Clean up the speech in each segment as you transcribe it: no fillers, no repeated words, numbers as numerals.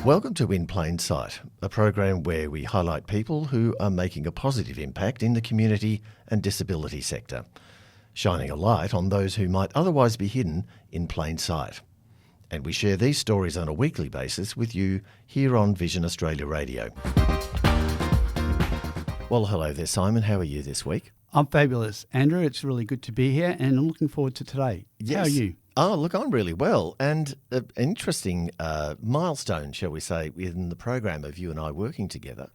Welcome to In Plain Sight, a program where we highlight people who are making a positive impact in the community and disability sector, shining a light on those who might otherwise be hidden in plain sight. And we share these stories on a weekly basis with you here on Vision Australia Radio. Well, hello there, Simon. How are you this week? I'm fabulous, Andrew. It's really good to be here and I'm looking forward to today. Yes. How are you? Oh, look, I'm really well. And an interesting milestone, shall we say, within the program of you and I working together.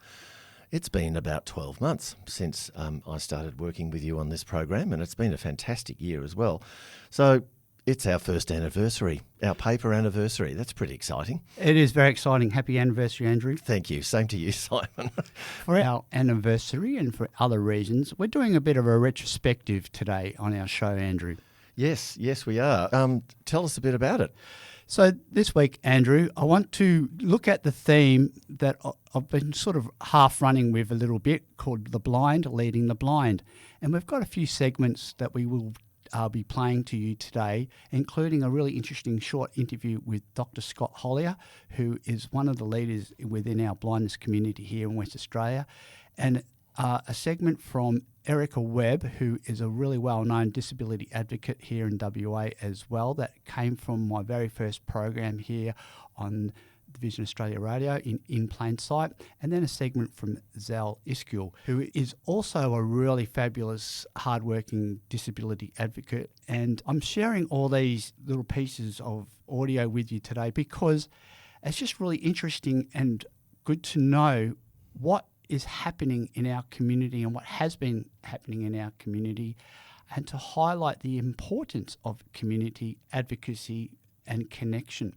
It's been about 12 months since I started working with you on this program, and it's been a fantastic year as well. So it's our first anniversary, our paper anniversary. That's pretty exciting. It is very exciting. Happy anniversary, Andrew. Thank you. Same to you, Simon. For our anniversary and for other reasons, we're doing a bit of a retrospective today on our show, Andrew. Yes, we are. Tell us a bit about it. So this week, Andrew, I want to look at the theme that I've been sort of half running with a little bit called The Blind Leading the Blind. And we've got a few segments that we will be playing to you today, including a really interesting short interview with Dr. Scott Hollier, who is one of the leaders within our blindness community here in West Australia, and a segment from Erica Webb, who is a really well-known disability advocate here in WA as well, that came from my very first program here on Vision Australia Radio in Plain Sight, and then a segment from Zal Iskul, who is also a really fabulous, hardworking disability advocate. And I'm sharing all these little pieces of audio with you today because it's just really interesting and good to know what is happening in our community and what has been happening in our community, and to highlight the importance of community advocacy and connection.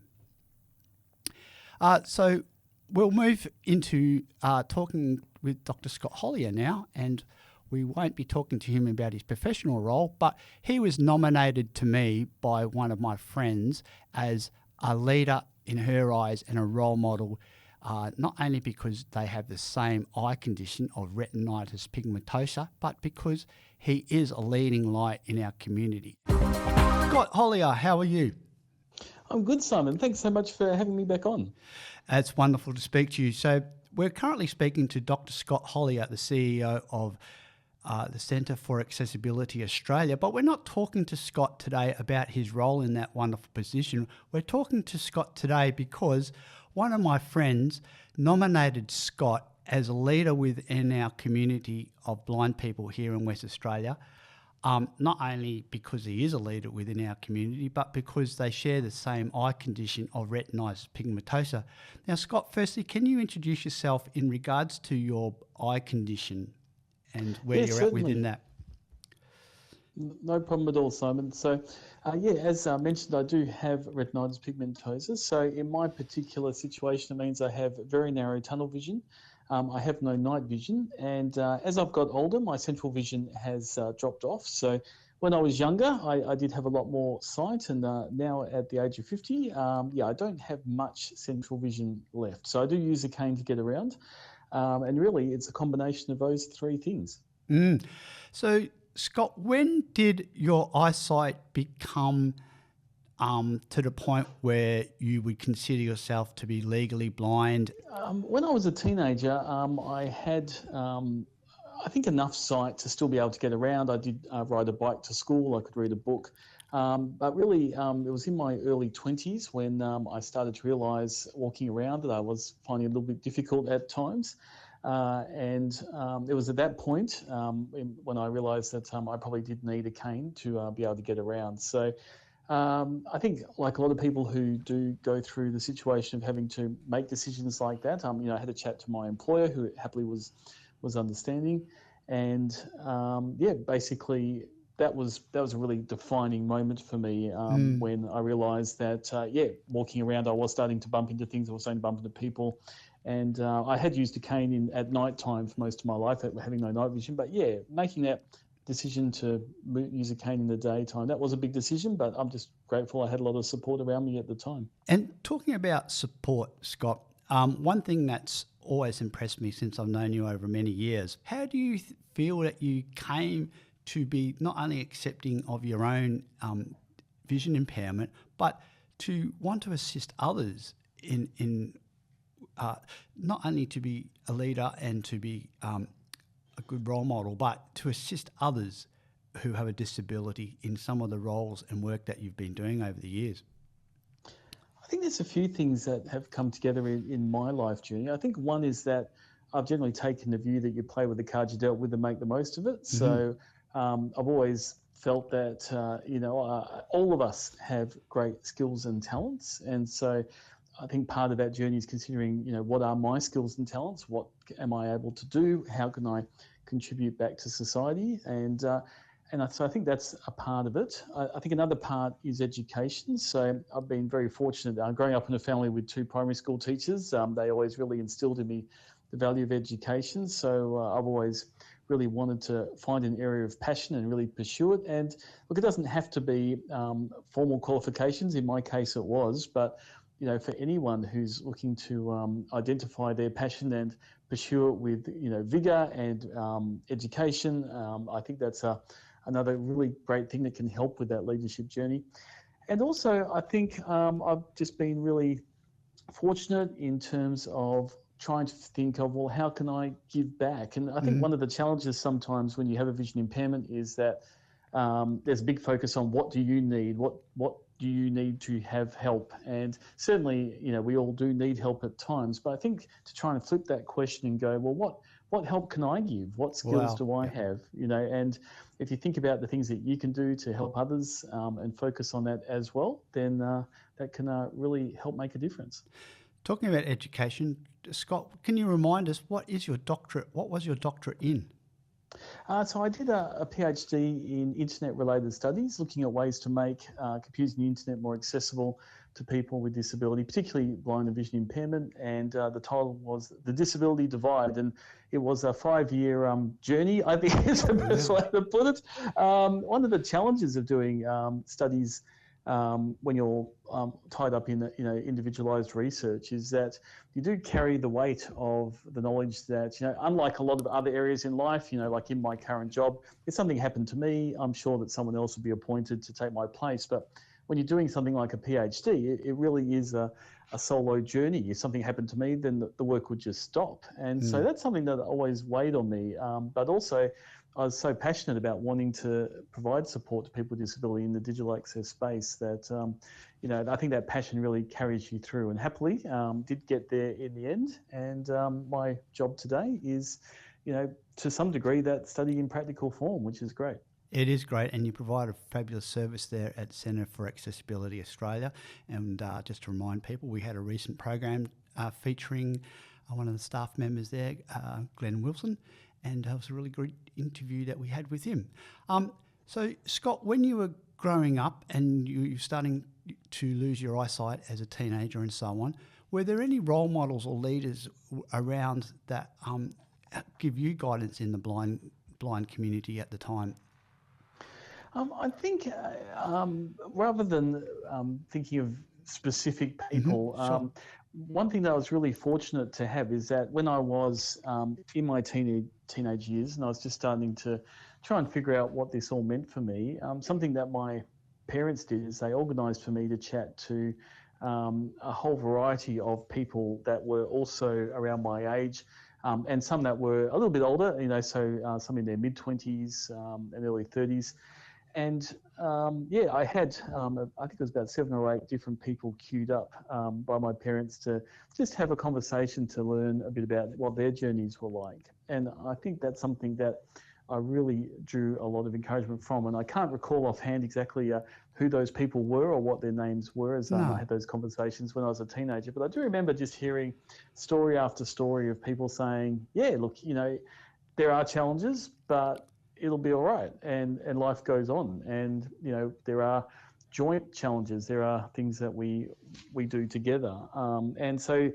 So we'll move into talking with Dr. Scott Hollier now, and we won't be talking to him about his professional role, but he was nominated to me by one of my friends as a leader in her eyes and a role model, not only because they have the same eye condition of retinitis pigmentosa, but because he is a leading light in our community. Scott Hollier, how are you? I'm good, Simon. Thanks so much for having me back on. It's wonderful to speak to you. So we're currently speaking to Dr. Scott Hollier, the CEO of the Centre for Accessibility Australia, but we're not talking to Scott today about his role in that wonderful position. We're talking to Scott today because one of my friends nominated Scott as a leader within our community of blind people here in West Australia, not only because he is a leader within our community, but because they share the same eye condition of retinitis pigmentosa. Now, Scott, firstly, can you introduce yourself in regards to your eye condition and where you're certainly. at within that? No problem at all, Simon. So, as mentioned, I do have retinitis pigmentosa. So in my particular situation, it means I have very narrow tunnel vision. I have no night vision. And as I've got older, my central vision has dropped off. So when I was younger, I did have a lot more sight. And now at the age of 50, I don't have much central vision left. So I do use a cane to get around. And really, it's a combination of those three things. So, Scott, when did your eyesight become to the point where you would consider yourself to be legally blind? When I was a teenager, I had, I think, enough sight to still be able to get around. I did ride a bike to school. I could read a book. But really, it was in my early 20s when I started to realise walking around that I was finding it a little bit difficult at times. And it was at that point when I realised that I probably did need a cane to be able to get around. So I think, like a lot of people who do go through the situation of having to make decisions like that, I had a chat to my employer who happily was understanding. And basically that was a really defining moment for me when I realised that, walking around, I was starting to bump into things, I was starting to bump into people. And I had used a cane at night time for most of my life, having no night vision. But making that decision to use a cane in the daytime, that was a big decision, but I'm just grateful I had a lot of support around me at the time. And talking about support, Scott, one thing that's always impressed me since I've known you over many years, how do you feel that you came to be not only accepting of your own vision impairment, but to want to assist others in not only to be a leader and to be a good role model, but to assist others who have a disability in some of the roles and work that you've been doing over the years? I think there's a few things that have come together in my life journey. I think one is that I've generally taken the view that you play with the cards you dealt with and make the most of it. So I've always felt that, all of us have great skills and talents. And so I think part of that journey is considering, what are my skills and talents? What am I able to do? How can I contribute back to society? So I think that's a part of it. I think another part is education. So I've been very fortunate. Growing up in a family with two primary school teachers, they always really instilled in me the value of education. So I've always really wanted to find an area of passion and really pursue it. And look, it doesn't have to be formal qualifications. In my case, it was. But for anyone who's looking to identify their passion and pursue it with vigor and education, I think that's another really great thing that can help with that leadership journey. And also, I think I've just been really fortunate in terms of trying to think of, well, how can I give back? And I think one of the challenges sometimes when you have a vision impairment is that there's a big focus on what do you need, what do you need to have help? And certainly, we all do need help at times, but I think to try and flip that question and go, well, what help can I give? What skills do I have? And if you think about the things that you can do to help others and focus on that as well, then that can really help make a difference. Talking about education, Scott, can you remind us what was your doctorate in? So I did a PhD in internet-related studies, looking at ways to make computers and the internet more accessible to people with disability, particularly blind and vision impairment. And the title was The Disability Divide. And it was a 5-year journey, I think is the best way to put it. One of the challenges of doing studies when you're tied up in individualized research is that you do carry the weight of the knowledge that, unlike a lot of other areas in life, like in my current job, if something happened to me, I'm sure that someone else would be appointed to take my place. But when you're doing something like a PhD, it really is a solo journey. If something happened to me, then the work would just stop. And so that's something that always weighed on me. But also, I was so passionate about wanting to provide support to people with disability in the digital access space that, I think that passion really carries you through. And happily, did get there in the end. And my job today is, to some degree, that study in practical form, which is great. It is great, and you provide a fabulous service there at Centre for Accessibility Australia. And just to remind people, we had a recent program featuring one of the staff members there, Glenn Wilson, and it was a really good interview that we had with him. So, Scott, when you were growing up and you were starting to lose your eyesight as a teenager and so on, were there any role models or leaders around that give you guidance in the blind community at the time? I think rather than thinking of specific people, one thing that I was really fortunate to have is that when I was in my teenage years and I was just starting to try and figure out what this all meant for me, something that my parents did is they organised for me to chat to a whole variety of people that were also around my age. And some that were a little bit older, so some in their mid-20s and early 30s. And I had, I think it was about 7 or 8 different people queued up by my parents to just have a conversation to learn a bit about what their journeys were like. And I think that's something that I really drew a lot of encouragement from. And I can't recall offhand exactly who those people were or what their names were as I had those conversations when I was a teenager. But I do remember just hearing story after story of people saying, yeah, look, there are challenges, but it'll be all right, and life goes on, and there are joint challenges, there are things that we do together, and so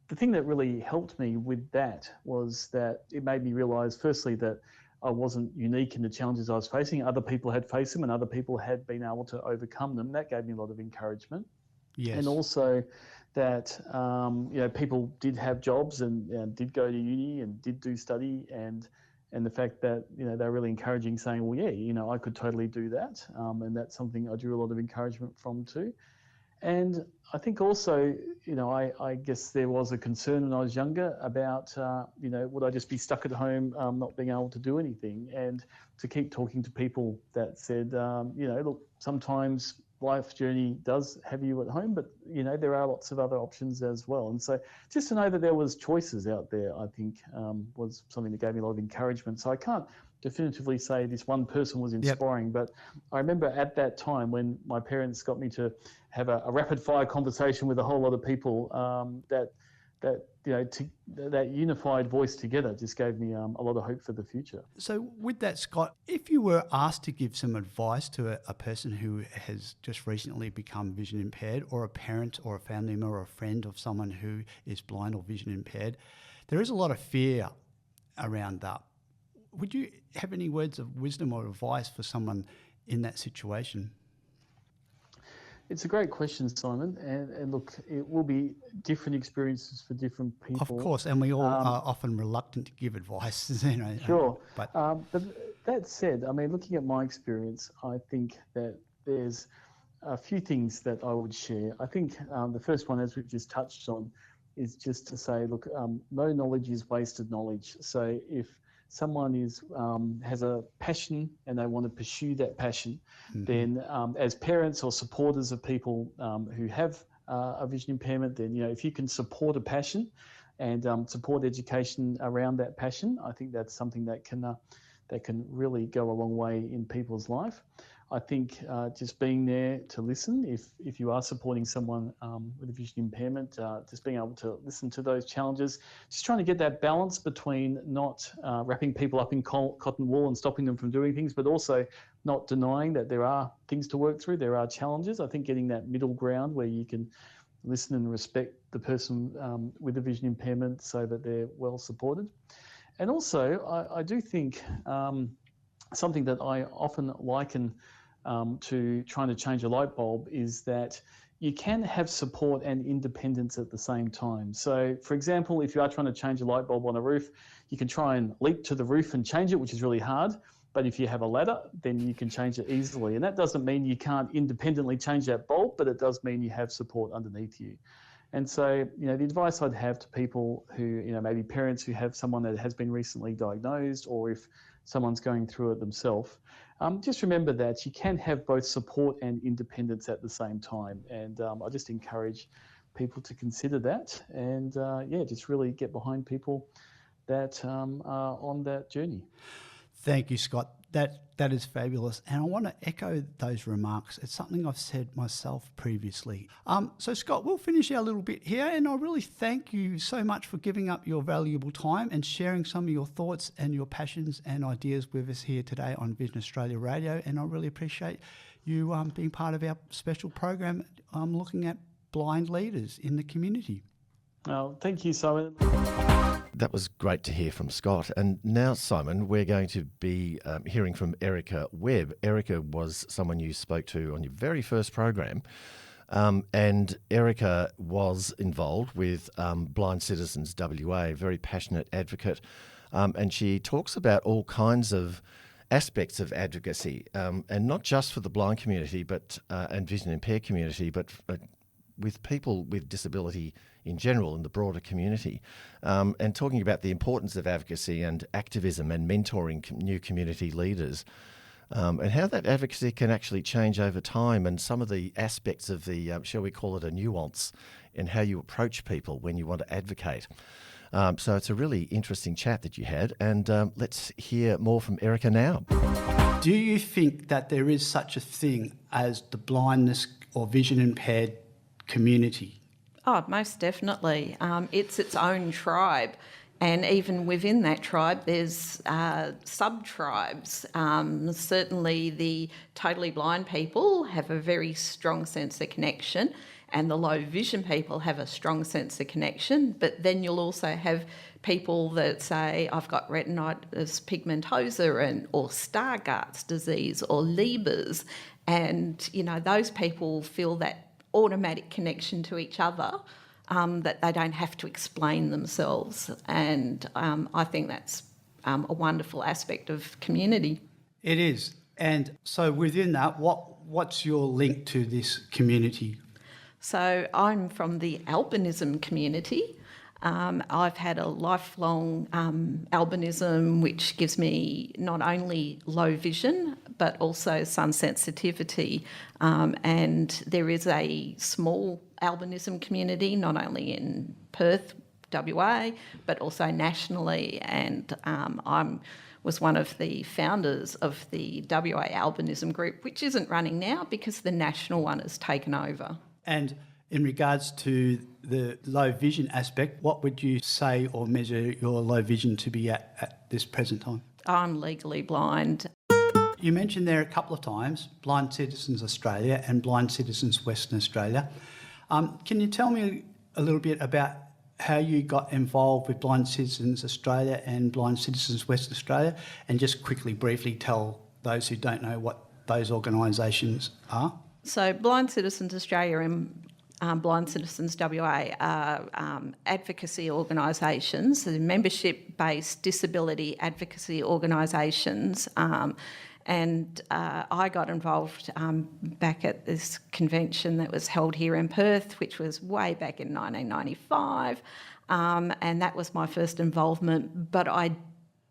the thing that really helped me with that was that it made me realise firstly that I wasn't unique in the challenges I was facing. Other people had faced them and other people had been able to overcome them. That gave me a lot of encouragement. Yes. And also that people did have jobs and did go to uni and did do study, and the fact that they're really encouraging, saying, well, yeah, I could totally do that, and that's something I drew a lot of encouragement from too. And I think also, I guess there was a concern when I was younger about, would I just be stuck at home, not being able to do anything? And to keep talking to people that said, look, sometimes life's journey does have you at home, but, there are lots of other options as well. And so just to know that there was choices out there, I think, was something that gave me a lot of encouragement. So I can't definitively say this one person was inspiring, but I remember at that time when my parents got me to have a rapid fire conversation with a whole lot of people, that unified voice together just gave me a lot of hope for the future. So with that, Scott, if you were asked to give some advice to a person who has just recently become vision impaired, or a parent or a family member or a friend of someone who is blind or vision impaired, there is a lot of fear around that. Would you have any words of wisdom or advice for someone in that situation? It's a great question, Simon. And look, it will be different experiences for different people. Of course, and we all are often reluctant to give advice. Sure. But that said, I mean, looking at my experience, I think that there's a few things that I would share. I think the first one, as we've just touched on, is just to say, look, no knowledge is wasted knowledge. So if someone has a passion and they want to pursue that passion, then as parents or supporters of people who have a vision impairment, then if you can support a passion and support education around that passion, I think that's something that can really go a long way in people's life. I think just being there to listen, if you are supporting someone with a vision impairment, just being able to listen to those challenges, just trying to get that balance between not wrapping people up in cotton wool and stopping them from doing things, but also not denying that there are things to work through, there are challenges. I think getting that middle ground where you can listen and respect the person with a vision impairment so that they're well supported. And also, I do think something that I often liken to trying to change a light bulb is that you can have support and independence at the same time. So, for example, if you are trying to change a light bulb on a roof, you can try and leap to the roof and change it, which is really hard. But if you have a ladder, then you can change it easily. And that doesn't mean you can't independently change that bulb, but it does mean you have support underneath you. And so, the advice I'd have to people who, maybe parents who have someone that has been recently diagnosed, or if someone's going through it themselves, just remember that you can have both support and independence at the same time. And I just encourage people to consider that and, just really get behind people that are on that journey. Thank you, Scott. That is fabulous. And I want to echo those remarks. It's something I've said myself previously. So, Scott, we'll finish our little bit here. And I really thank you so much for giving up your valuable time and sharing some of your thoughts and your passions and ideas with us here today on Vision Australia Radio. And I really appreciate you being part of our special program looking at blind leaders in the community. Oh, thank you, Simon. That was great to hear from Scott. And now, Simon, we're going to be hearing from Erica Webb. Erica was someone you spoke to on your very first program. And Erica was involved with Blind Citizens WA, a very passionate advocate. And she talks about all kinds of aspects of advocacy, and not just for the blind community but and vision impaired community, but with people with disability in general in the broader community, and talking about the importance of advocacy and activism and mentoring new community leaders, and how that advocacy can actually change over time, and some of the aspects of the, shall we call it a nuance, in how you approach people when you want to advocate. So it's a really interesting chat that you had, and let's hear more from Erica now. Do you think that there is such a thing as the blindness or vision impaired community? Oh, most definitely. It's its own tribe. And even within that tribe, there's sub-tribes. Certainly the totally blind people have a very strong sense of connection, and the low vision people have a strong sense of connection. But then you'll also have people that say, I've got retinitis pigmentosa or Stargardt's disease or Leber's. And, those people feel that automatic connection to each other, that they don't have to explain themselves. And I think that's a wonderful aspect of community. It is. And so within that, what's your link to this community? So I'm from the albinism community. I've had a lifelong albinism, which gives me not only low vision, but also sun sensitivity. And there is a small albinism community, not only in Perth, WA, but also nationally. And I was one of the founders of the WA Albinism Group, which isn't running now because the national one has taken over. And in regards to the low vision aspect, what would you say or measure your low vision to be at this present time? I'm legally blind. You mentioned there a couple of times Blind Citizens Australia and Blind Citizens Western Australia. Can you tell me a little bit about how you got involved with Blind Citizens Australia and Blind Citizens Western Australia, and just quickly, briefly tell those who don't know what those organisations are? So Blind Citizens Australia and Blind Citizens WA are advocacy organisations, they're membership-based disability advocacy organisations. And I got involved back at this convention that was held here in Perth, which was way back in 1995. And that was my first involvement, but I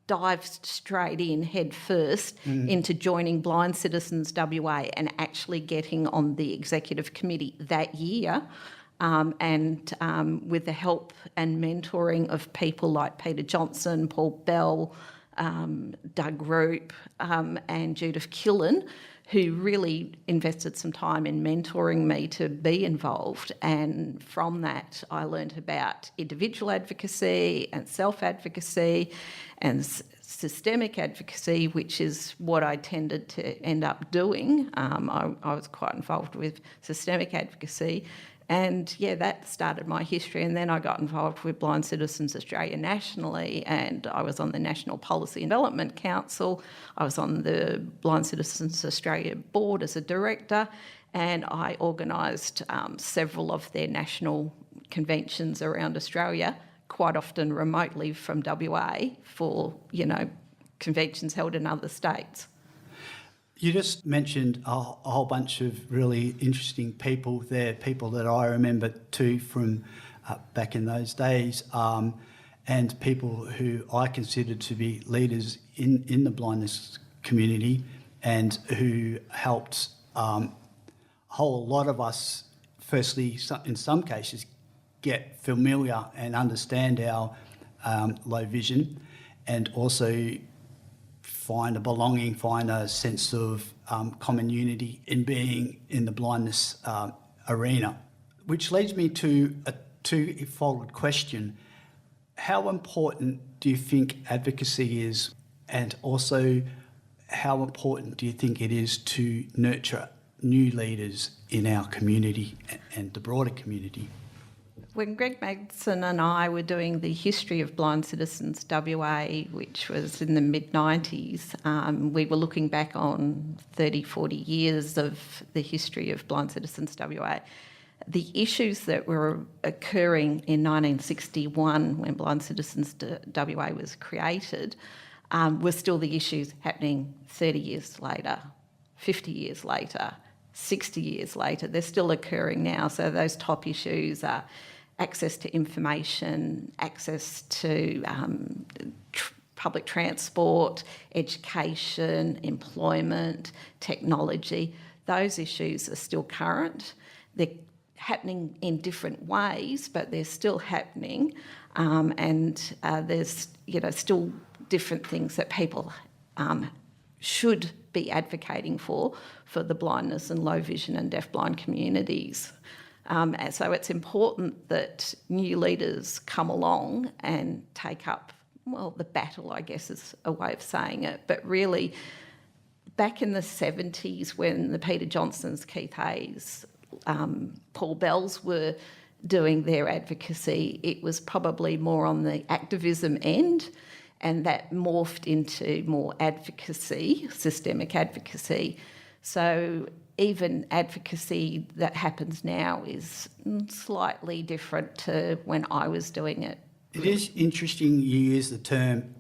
dived straight in head first into joining Blind Citizens WA and actually getting on the executive committee that year. And with the help and mentoring of people like Peter Johnson, Paul Bell, Doug Roop and Judith Killen, who really invested some time in mentoring me to be involved. And from that, I learned about individual advocacy and self-advocacy and systemic advocacy, which is what I tended to end up doing. I was quite involved with systemic advocacy. And yeah, that started my history. And then I got involved with Blind Citizens Australia nationally, and I was on the National Policy and Development Council. I was on the Blind Citizens Australia board as a director, and I organised several of their national conventions around Australia, quite often remotely from WA for, conventions held in other states. You just mentioned a whole bunch of really interesting people there, people that I remember too from back in those days, and people who I consider to be leaders in the blindness community and who helped a whole lot of us, firstly, in some cases, get familiar and understand our low vision, and also find a belonging, find a sense of common unity in being in the blindness arena. Which leads me to a two-fold question. How important do you think advocacy is, and also how important do you think it is to nurture new leaders in our community and the broader community? When Greg Magson and I were doing the history of Blind Citizens WA, which was in the mid-90s, we were looking back on 30, 40 years of the history of Blind Citizens WA. The issues that were occurring in 1961 when Blind Citizens WA was created were still the issues happening 30 years later, 50 years later, 60 years later. They're still occurring now. So those top issues are access to information, access to public transport, education, employment, technology. Those issues are still current. They're happening in different ways, but they're still happening. And there's still different things that people should be advocating for the blindness and low vision and deafblind communities. So it's important that new leaders come along and take up, the battle, I guess is a way of saying it. But really, back in the 70s when the Peter Johnsons, Keith Hayes, Paul Bells were doing their advocacy, it was probably more on the activism end, and that morphed into more advocacy, systemic advocacy. So even advocacy that happens now is slightly different to when I was doing it. It is interesting you use the term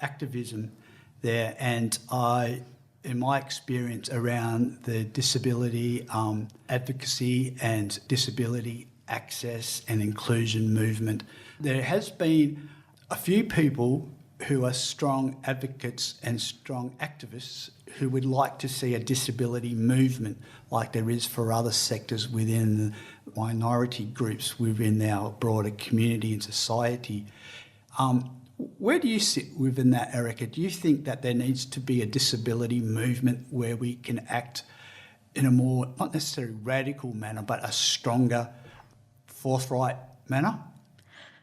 activism there, and I in my experience around the disability advocacy and disability access and inclusion movement. There has been a few people who are strong advocates and strong activists who would like to see a disability movement like there is for other sectors within the minority groups within our broader community and society. Where do you sit within that, Erica? Do you think that there needs to be a disability movement where we can act in a more, not necessarily radical manner, but a stronger, forthright manner?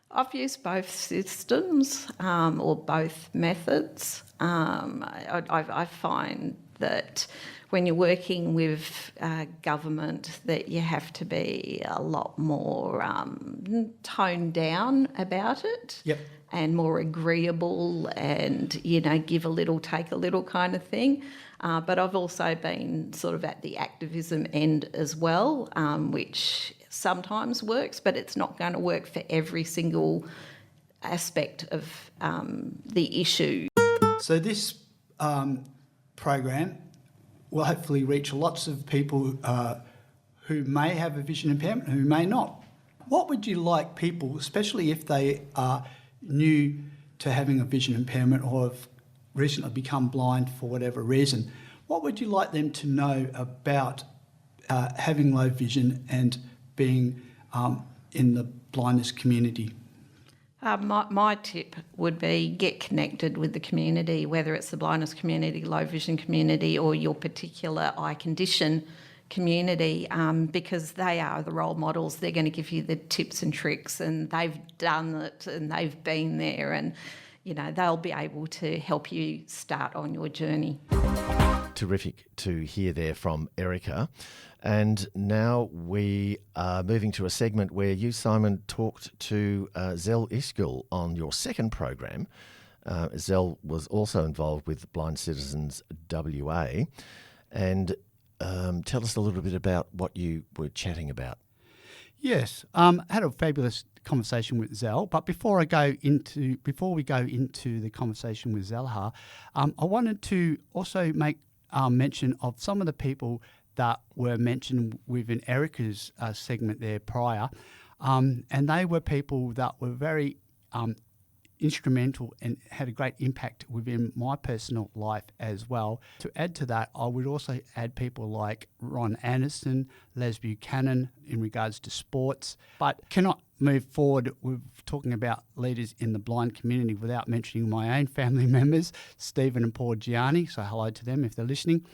I've used both systems or both methods. I find that when you're working with government that you have to be a lot more toned down about it. Yep. And more agreeable and, give a little, take a little kind of thing. But I've also been sort of at the activism end as well, which sometimes works, but it's not going to work for every single aspect of the issue. So this program will hopefully reach lots of people who may have a vision impairment, who may not. What would you like people, especially if they are new to having a vision impairment or have recently become blind for whatever reason, what would you like them to know about having low vision and being in the blindness community? My tip would be get connected with the community, whether it's the blindness community, low vision community, or your particular eye condition community, because they are the role models. They're going to give you the tips and tricks, and they've done it and they've been there, and they'll be able to help you start on your journey. Terrific to hear there from Erica. And now we are moving to a segment where you, Simon, talked to Zell Iskell on your second program. Zell was also involved with Blind Citizens WA. And tell us a little bit about what you were chatting about. Yes, I had a fabulous conversation with Zell, but before we go into the conversation with Zell, I wanted to also make mention of some of the people that were mentioned within Erica's segment there prior, and they were people that were very instrumental and had a great impact within my personal life as well. To add to that, I would also add people like Ron Anderson, Les Buchanan in regards to sports, but cannot move forward with talking about leaders in the blind community without mentioning my own family members, Stephen and Paul Gianni, so hello to them if they're listening,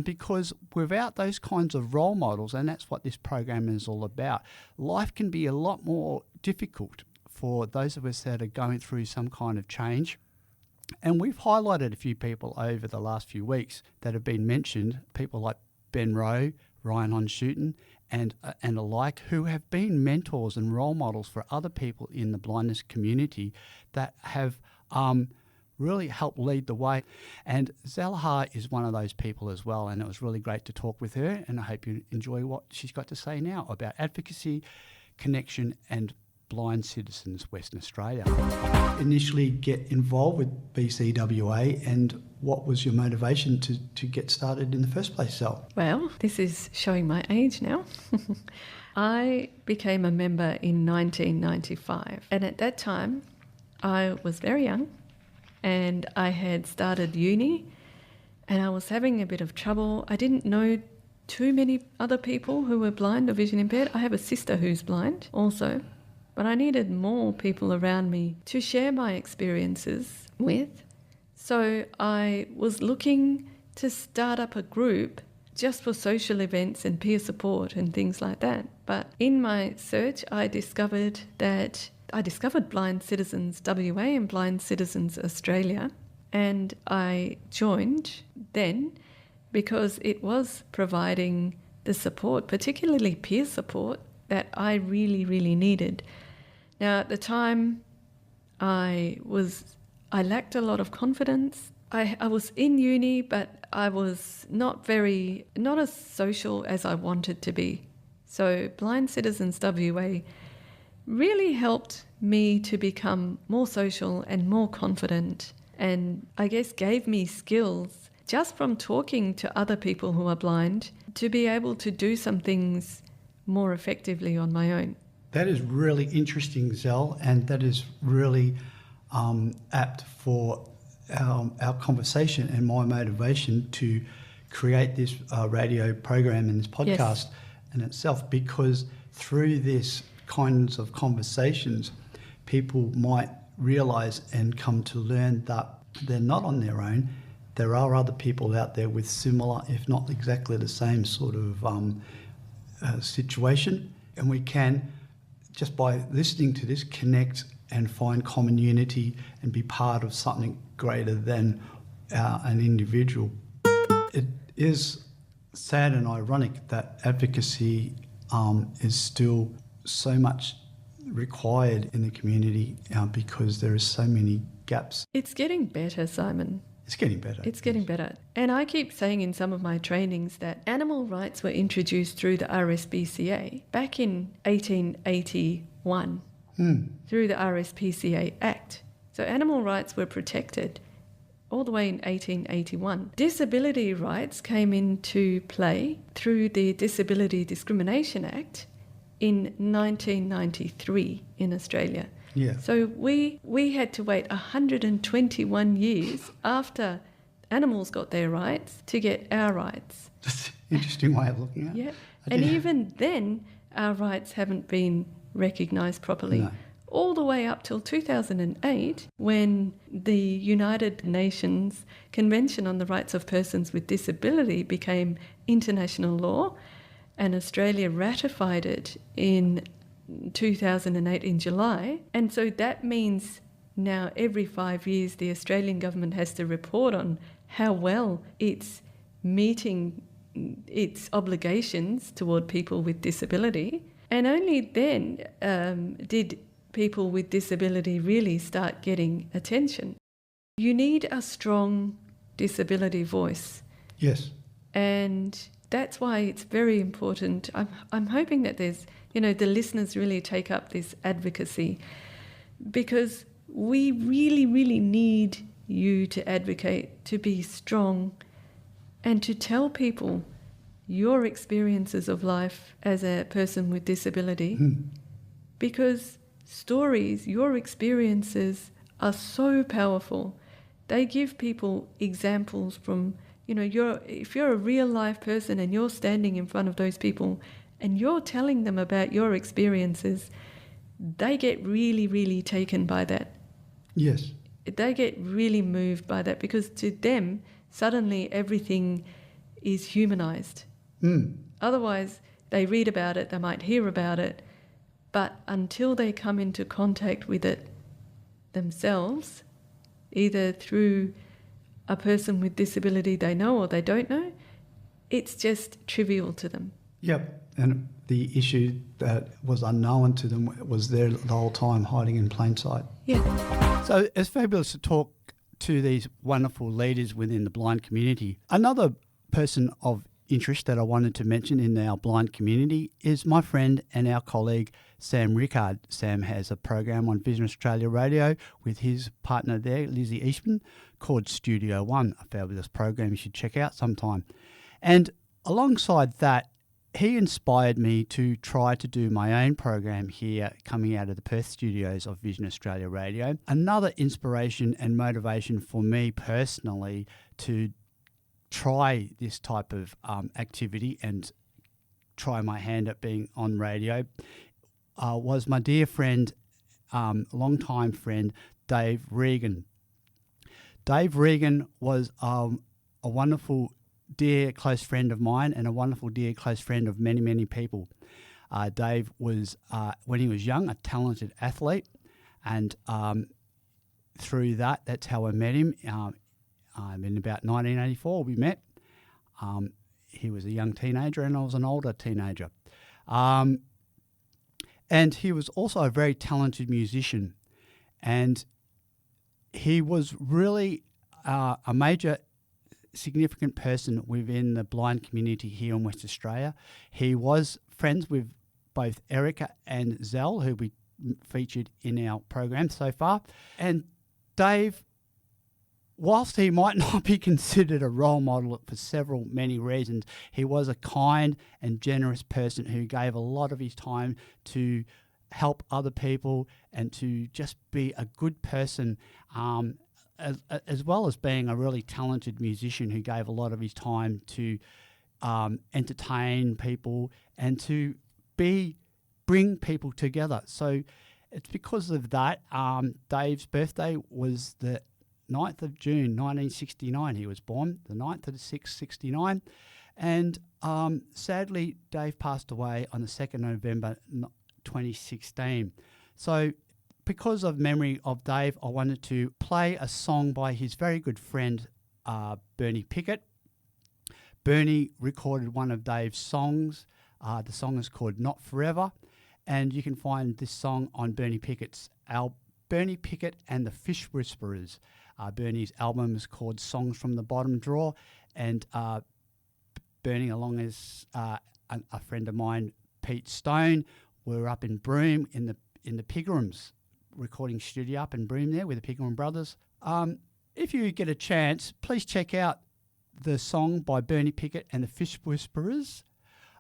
because without those kinds of role models, and that's what this program is all about, life can be a lot more difficult for those of us that are going through some kind of change. And we've highlighted a few people over the last few weeks that have been mentioned, people like Ben Rowe, Ryan Honshooten, and alike, who have been mentors and role models for other people in the blindness community that have really helped lead the way. And Zellha is one of those people as well, and it was really great to talk with her, and I hope you enjoy what she's got to say now about advocacy, connection, and Blind Citizens Western Australia. Initially get involved with BCWA, and what was your motivation to get started in the first place, Zell? Well, this is showing my age now. I became a member in 1995, and at that time I was very young and I had started uni and I was having a bit of trouble. I didn't know too many other people who were blind or vision impaired. I have a sister who's blind also, but I needed more people around me to share my experiences with. So I was looking to start up a group just for social events and peer support and things like that. But in my search, I discovered Blind Citizens WA and Blind Citizens Australia, and I joined then because it was providing the support, particularly peer support, that I really, really needed. Now, at the time, I lacked a lot of confidence. I was in uni, but I was not as social as I wanted to be. So Blind Citizens WA really helped me to become more social and more confident, and I guess gave me skills just from talking to other people who are blind, to be able to do some things more effectively on my own. That is really interesting, Zell, and that is really apt for our conversation and my motivation to create this radio program and this podcast in itself, because through this kinds of conversations, people might realise and come to learn that they're not on their own. There are other people out there with similar, if not exactly the same sort of situation, and we can, just by listening to this, connect and find common unity and be part of something greater than an individual. It is sad and ironic that advocacy is still so much required in the community because there are so many gaps. It's getting better, Simon. It's getting better. It's getting better. And I keep saying in some of my trainings that animal rights were introduced through the RSPCA back in 1881 through the RSPCA Act. So animal rights were protected all the way in 1881. Disability rights came into play through the Disability Discrimination Act in 1993 in Australia. Yeah. So we had to wait 121 years after animals got their rights to get our rights. That's an interesting way of looking at it. Yeah. And even then, our rights haven't been recognised properly. No. All the way up till 2008, when the United Nations Convention on the Rights of Persons with Disability became international law, and Australia ratified it in 2008 in July. And so that means now every 5 years the Australian government has to report on how well it's meeting its obligations toward people with disability. And only then did people with disability really start getting attention. You need a strong disability voice. Yes. And that's why it's very important. I'm hoping that there's, the listeners really take up this advocacy, because we really, really need you to advocate, to be strong, and to tell people your experiences of life as a person with disability, because stories, your experiences are so powerful. They give people examples from, if you're a real life person and you're standing in front of those people and you're telling them about your experiences, they get really, really taken by that. Yes. They get really moved by that, because to them, suddenly everything is humanised. Otherwise, they read about it, they might hear about it, but until they come into contact with it themselves, either through a person with disability they know or they don't know, it's just trivial to them. Yep. And the issue that was unknown to them was there the whole time, hiding in plain sight. Yeah. So it's fabulous to talk to these wonderful leaders within the blind community. Another person of interest that I wanted to mention in our blind community is my friend and our colleague Sam Rickard. Sam has a program on Vision Australia Radio with his partner there, Lizzie Eastman, called Studio One, a fabulous program you should check out sometime. And alongside that, he inspired me to try to do my own program here coming out of the Perth studios of Vision Australia Radio. Another inspiration and motivation for me personally to try this type of activity and try my hand at being on radio was my dear friend, long-time friend, Dave Regan. Dave Regan was a wonderful, dear, close friend of mine and a wonderful, dear, close friend of many, many people. Dave was, when he was young, a talented athlete, and through that's how I met him. In about 1984 we met. He was a young teenager and I was an older teenager. And he was also a very talented musician. And he was really a major significant person within the blind community here in West Australia. He was friends with both Erica and Zell, who we featured in our program so far. And Dave whilst he might not be considered a role model for many reasons, he was a kind and generous person who gave a lot of his time to help other people and to just be a good person, as well as being a really talented musician who gave a lot of his time to entertain people and to bring people together. So it's because of that. Dave's birthday was the 9th of June 1969. He was born the 9th of the 6th, 69. And sadly, Dave passed away on the 2nd of November 2016. So because of memory of Dave, I wanted to play a song by his very good friend, Bernie Pickett. Bernie recorded one of Dave's songs. The song is called Not Forever. And you can find this song on Bernie Pickett's album, Bernie Pickett and the Fish Whisperers. Bernie's album is called Songs from the Bottom Drawer, and Bernie, along as a friend of mine, Pete Stone, were up in Broome in the Pigrams recording studio up in Broome there with the Pigram brothers. If you get a chance, please check out the song by Bernie Pickett and the Fish Whisperers.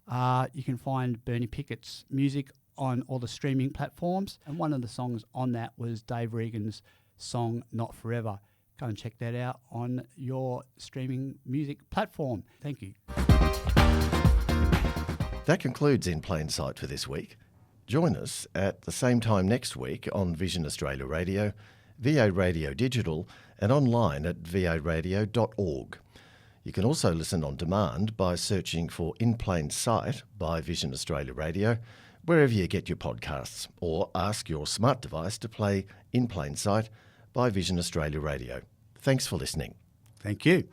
You can find Bernie Pickett's music on all the streaming platforms, and one of the songs on that was Dave Regan's song Not Forever. Go and check that out on your streaming music platform. Thank you. That concludes In Plain Sight for this week. Join us at the same time next week on Vision Australia Radio, VA Radio Digital, and online at varadio.org. You can also listen on demand by searching for In Plain Sight by Vision Australia Radio, wherever you get your podcasts, or ask your smart device to play In Plain Sight by Vision Australia Radio. Thanks for listening. Thank you.